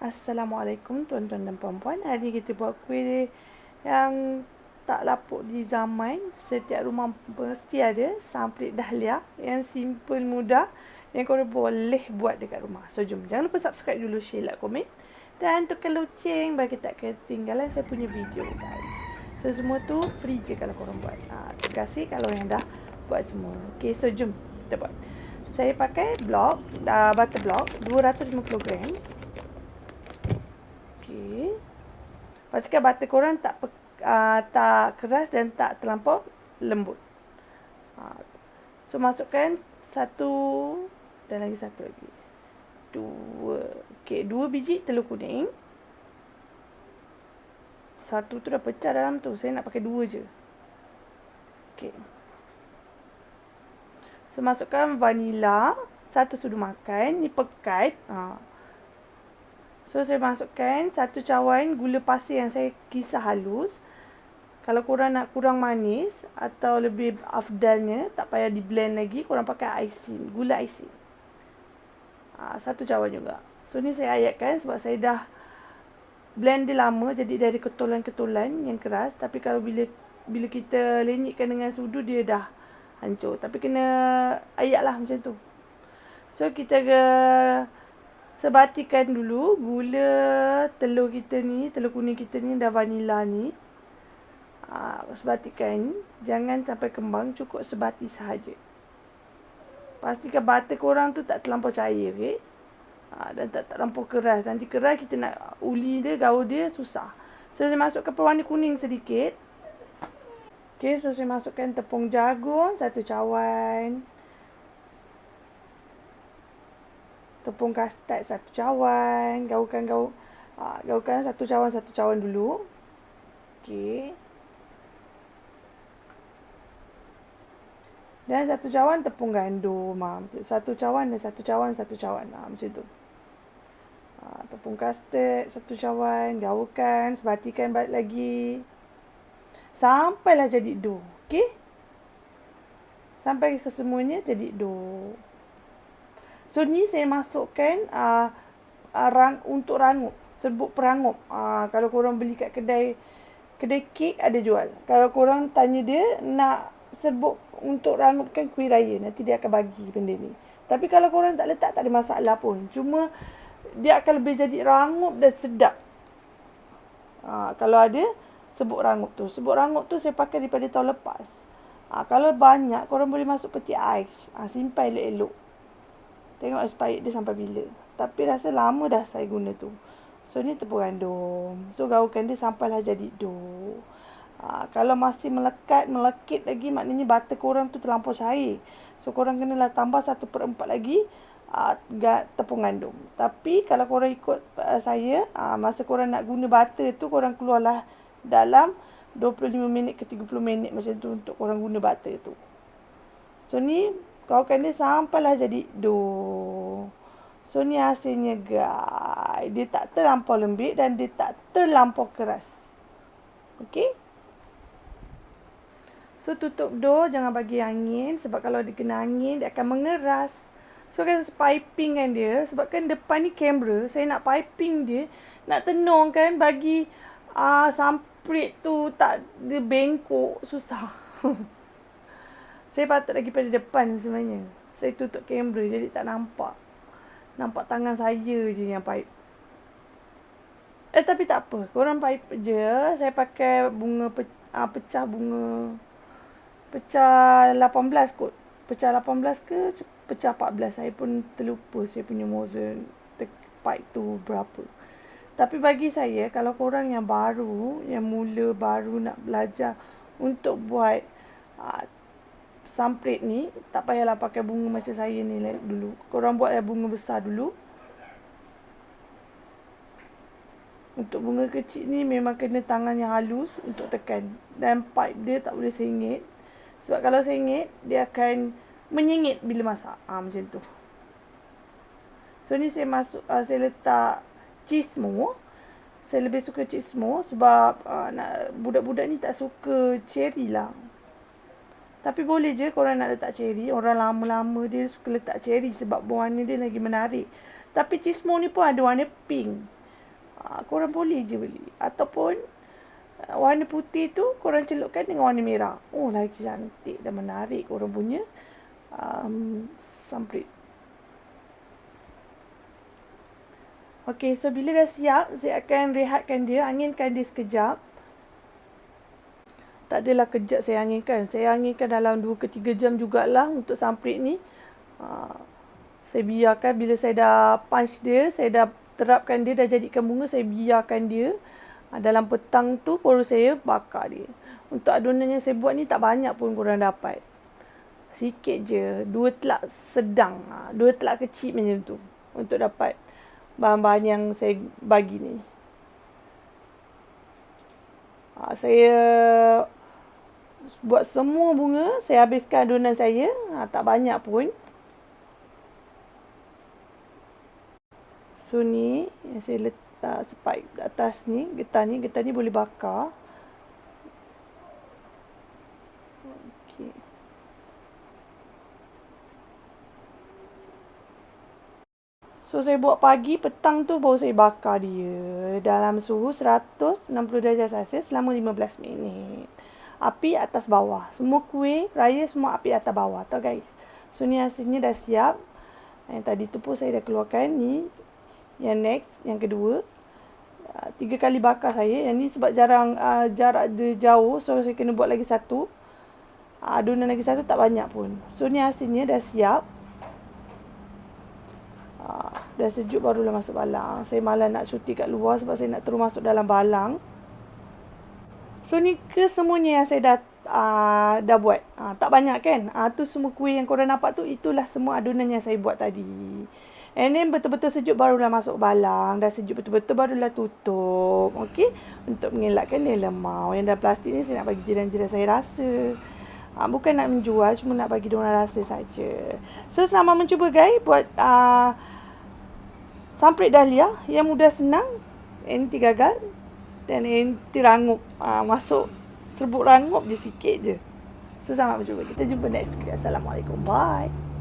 Assalamualaikum tuan-tuan dan puan-puan. Hari ni kita buat kuih yang tak lapuk di zaman. Setiap rumah mesti ada samplit dahlia yang simple, mudah, yang korang boleh buat dekat rumah. So jom, jangan lupa subscribe dulu, share, like, komen dan tekan loceng bagi tak ketinggalan saya punya video guys. So semua tu free je kalau korang buat. Terima kasih kalau yang dah buat semua. Okay, so jom kita buat. Saya pakai butter block 250 gram. Okey. Pastikan butter korang tak keras dan tak terlampau lembut. So masukkan satu dan lagi satu lagi. Dua biji telur kuning. Satu tu dah pecah dalam tu. Saya nak pakai dua je. Okey. So masukkan vanila, satu sudu makan, ni pekat. So saya masukkan satu cawan gula pasir yang saya kisar halus. Kalau korang nak kurang manis atau lebih afdalnya, tak payah di blend lagi, korang pakai aisin, gula aisin. Satu cawan juga. So ni saya ayatkan sebab saya dah blend dia lama, jadi dia ada ketulan-ketulan yang keras. Tapi kalau bila kita lenyitkan dengan sudu, dia dah hancur. Tapi kena ayat lah macam tu. So kita sebatikan dulu gula telur kita ni, telur kuning kita ni dan vanila ni. Sebatikan, jangan sampai kembang, cukup sebati sahaja. Pastikan butter korang tu tak terlampau cair, okey? Dan tak terlampau keras. Nanti keras kita nak uli dia, gaul dia susah. So saya masukkan pewarna kuning sedikit. Okey, so saya masukkan tepung jagung satu cawan. Tepung kastad satu cawan. Gaulkan satu cawan dulu. Okey. Dan satu cawan tepung gandum. Satu cawan dan satu cawan. Macam tu. Tepung kastad satu cawan. Gaulkan, sebatikan balik lagi. Sampailah jadi dough. Okey? Sampai kesemuanya jadi dough. So ni saya masukkan untuk rangup, serbuk perangup. Kalau korang beli kat kedai kek ada jual. Kalau korang tanya dia nak serbuk untuk rangupkan kuih raya, nanti dia akan bagi benda ni. Tapi kalau korang tak letak, tak ada masalah pun. Cuma dia akan lebih jadi rangup dan sedap. Kalau ada serbuk rangup tu. Serbuk rangup tu saya pakai daripada tahun lepas. Kalau banyak, korang boleh masuk peti ais. Simpan elok-elok. Tengok expired dia sampai bila. Tapi rasa lama dah saya guna tu. So ni tepung gandum. So gaulkan dia sampailah jadi dough. Kalau masih melekit lagi, maknanya butter korang tu terlampau cair. So korang kenalah tambah 1/4 lagi tepung gandum. Tapi kalau korang ikut saya, masa korang nak guna butter tu, korang keluarlah dalam 25 minit ke 30 minit macam tu untuk korang guna butter tu. So ni gaulkan dia sampailah jadi dough. So ni hasilnya guys. Dia tak terlampau lembik dan dia tak terlampau keras. Okey? So tutup dough, jangan bagi angin. Sebab kalau dia kena angin, dia akan mengeras. So kan piping kan dia. Sebab kan depan ni kamera, saya nak piping dia. Nak tenung kan, bagi samprit tu tak dia bengkok, susah. Saya patut lagi pada depan sebenarnya. Saya tutup kamera jadi tak nampak. Nampak tangan saya je yang pipe. Tapi tak apa. Korang pipe je. Saya pakai bunga pecah bunga. Pecah 18 kot. Pecah 18 ke pecah 14. Saya pun terlupa saya punya Moser pipe tu berapa. Tapi bagi saya, kalau korang yang baru, yang mula baru nak belajar untuk buat samprit ni, tak payahlah pakai bunga macam saya ni dulu. Korang buat bunga besar dulu. Untuk bunga kecil ni memang kena tangan yang halus untuk tekan. Dan pipe dia tak boleh sengit. Sebab kalau sengit, dia akan menyengit bila masak. Macam tu. So ni saya letak cheese more. Saya lebih suka cheese more sebab budak-budak ni tak suka cherry lah. Tapi boleh je korang nak letak cherry. Orang lama-lama dia suka letak cherry sebab warna dia lagi menarik. Tapi cheese more ni pun ada warna pink. Korang boleh je beli. Ataupun warna putih tu korang celupkan dengan warna merah. Oh, lagi cantik dan menarik korang punya samprit. Okey, so bila dah siap, saya akan rehatkan dia, anginkan dia sekejap. Tak adalah kejap saya anginkan. Saya anginkan dalam 2 ke 3 jam jugalah untuk samprit ni. Saya biarkan bila saya dah punch dia, saya dah terapkan dia, dah jadikan bunga, saya biarkan dia. Dalam petang tu baru saya bakar dia. Untuk adunan yang saya buat ni tak banyak pun korang dapat. Sikit je, 2 telak sedang, 2 telak kecil macam tu untuk dapat bahan-bahan yang saya bagi ni. Saya buat semua bunga, saya habiskan adunan saya, tak banyak pun. So ni yang saya letak spike atas ni, getah ni boleh bakar. Okey. So saya buat pagi, petang tu baru saya bakar dia dalam suhu 160 darjah Celsius selama 15 minit. Api atas bawah. Semua kuih raya semua api atas bawah tau guys. So ni hasilnya dah siap. Yang tadi tu pun saya dah keluarkan ni. Yang next, yang kedua. 3 kali bakar saya. Yang ni sebab jarak dia jauh, so saya kena buat lagi satu. Adunan lagi satu tak banyak pun. So ni hasilnya dah siap. Dah sejuk barulah masuk balang. Saya malas nak cuti kat luar sebab saya nak terus masuk dalam balang. So ni kesemuanya yang saya dah buat. Tak banyak kan? Tu semua kuih yang korang nampak tu, itulah semua adunan yang saya buat tadi. And then betul-betul sejuk barulah masuk balang. Dah sejuk betul-betul barulah tutup. Okey? Untuk mengelakkan dia lemau. Yang dalam plastik ni saya nak bagi jiran-jiran saya rasa. Bukan nak menjual, cuma nak bagi diorang rasa saja. So selamat mencuba guys buat samprit dahlia yang mudah senang. Anti gagal dan anti rangup. Masuk serbuk rangup je sikit je. So selamat mencuba. Kita jumpa next kali. Assalamualaikum. Bye.